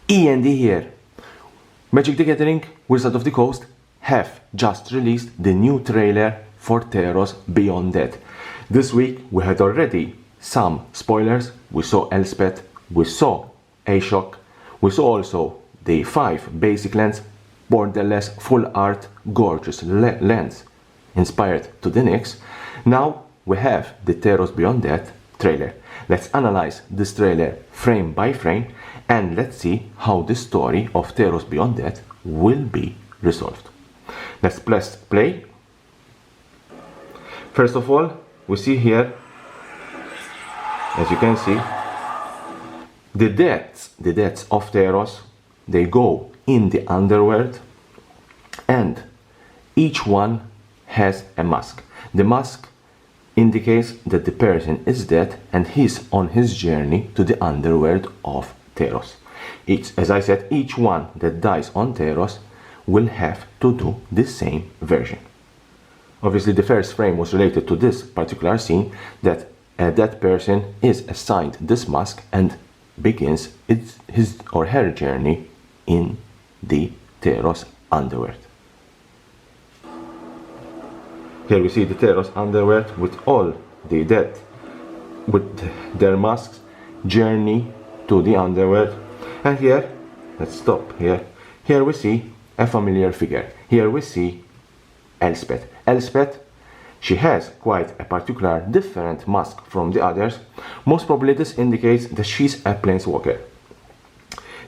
E.N.D here. Magic the Gathering, Wizard of the Coast have just released the new trailer for Theros Beyond Death. This week we had already some spoilers. We saw Elspeth, we saw Ashok, we saw also the 5 basic lands, borderless, full art, gorgeous lands inspired to the Nyx. Now we have the Theros Beyond Death trailer. Let's analyze this trailer frame by frame and let's see how the story of Theros Beyond Death will be resolved. Let's press play. First of all, we see here, as you can see, the deaths of Theros. They go in the underworld and each one has a mask. The mask indicates that the person is dead and he's on his journey to the underworld of Theros. As I said, each one that dies on Theros will have to do the same version. Obviously the first frame was related to this particular scene, that that person is assigned this mask and begins his or her journey in the Theros underworld. Here we see the Theros underworld with all the dead with their masks journey to the underworld. And here, let's stop here. Here we see a familiar figure. Here we see Elspeth. Elspeth, she has quite a particular different mask from the others. Most probably this indicates that she's a planeswalker.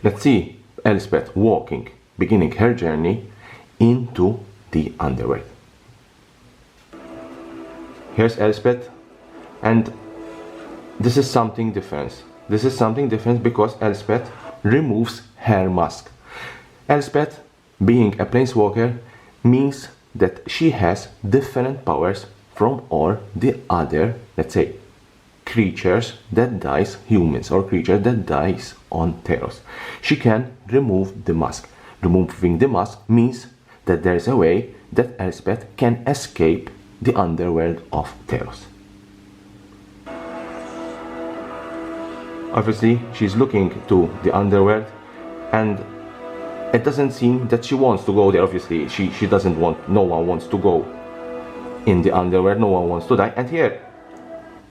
Let's see Elspeth walking, beginning her journey into the underworld. Here's Elspeth, and this is something different. This is something different because Elspeth removes her mask. Elspeth, being a planeswalker, means that she has different powers from all the other, let's say, creatures that dies, humans or creatures that dies on Theros. She can remove the mask. Removing the mask means that there's a way that Elspeth can escape the underworld of Theros. Obviously, she's looking to the underworld and it doesn't seem that she wants to go there. Obviously, she doesn't want, no one wants to go in the underworld, no one wants to die. And here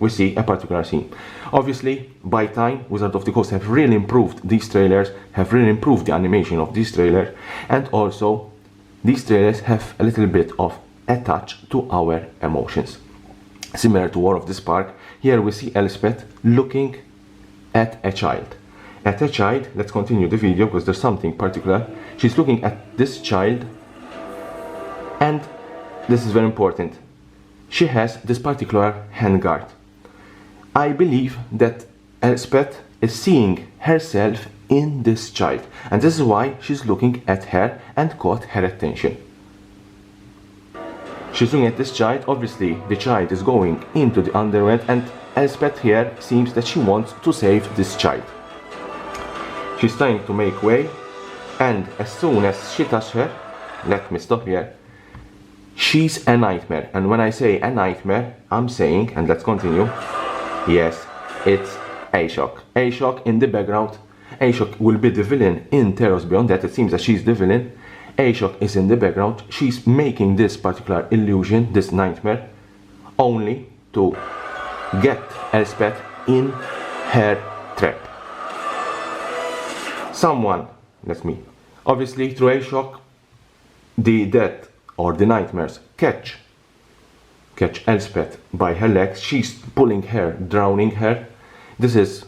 we see a particular scene. Obviously, by time, Wizard of the Coast have really improved these trailers, have really improved the animation of these trailers, and also these trailers have a little bit of a touch to our emotions. Similar to War of the Spark, here we see Elspeth looking at a child. At a child, let's continue the video because there's something particular. She's looking at this child and this is very important. She has this particular handguard. I believe that Elspeth is seeing herself in this child and this is why she's looking at her and caught her attention. She's looking at this child. Obviously the child is going into the underworld and Elspeth here seems that she wants to save this child. She's trying to make way and as soon as she touches her, let me stop here, she's a nightmare. And when I say a nightmare, I'm saying, and let's continue, yes, it's Ashok. Ashok in the background. Ashok will be the villain in Theros Beyond Death. It seems that she's the villain. Ashok is in the background. She's making this particular illusion, this nightmare, only to get Elspeth in her trap. Someone, that's me. Obviously, through Ashok, the death or the nightmares catch Elspeth by her legs. She's pulling her, drowning her. This is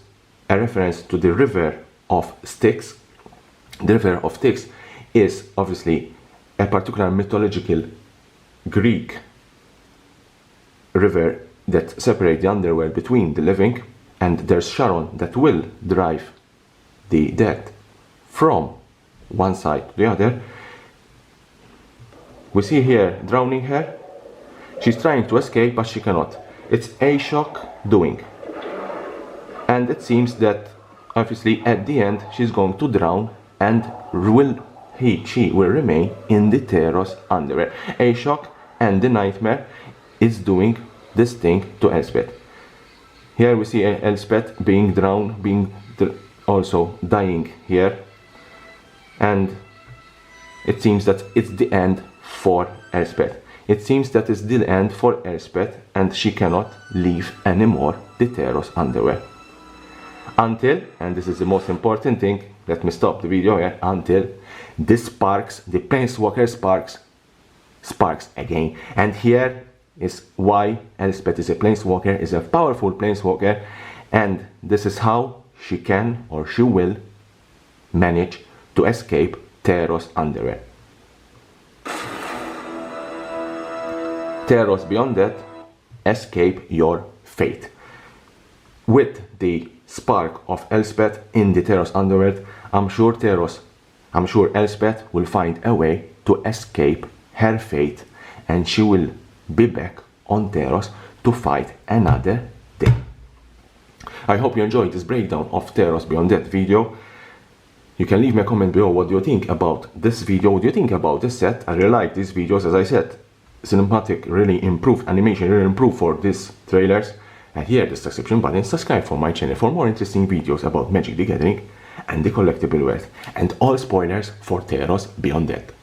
a reference to the river of Styx. The river of Styx is obviously a particular mythological Greek river that separates the underworld between the living, and there's Charon that will drive the dead from one side to the other. We see here drowning her. She's trying to escape but she cannot. It's Ashok doing. And it seems that obviously at the end she's going to drown and she will remain in the Theros underworld. Ashok and the nightmare is doing this thing to Elspeth. Here we see Elspeth being drowned, also dying here. and it seems that it's the end for Elspeth. It seems that it's the end for Elspeth, and she cannot leave anymore the Theros underwear. Until, and this is the most important thing, let me stop the video here, until the sparks, the Planeswalker sparks again. And here is why Elspeth is a Planeswalker, is a powerful Planeswalker, and this is how she can or she will manage to escape Theros underwear. Theros beyond that, escape your fate. With the spark of Elspeth in the Theros underworld, I'm sure Elspeth will find a way to escape her fate, and she will be back on Theros to fight another day. I hope you enjoyed this breakdown of Theros Beyond That video. You can leave me a comment below. What do you think about this video? What do you think about this set? I really like these videos. As I said, cinematic really improved, animation really improved for these trailers. And here the subscription button, subscribe for my channel for more interesting videos about Magic the Gathering and the collectible world, and all spoilers for Theros Beyond That.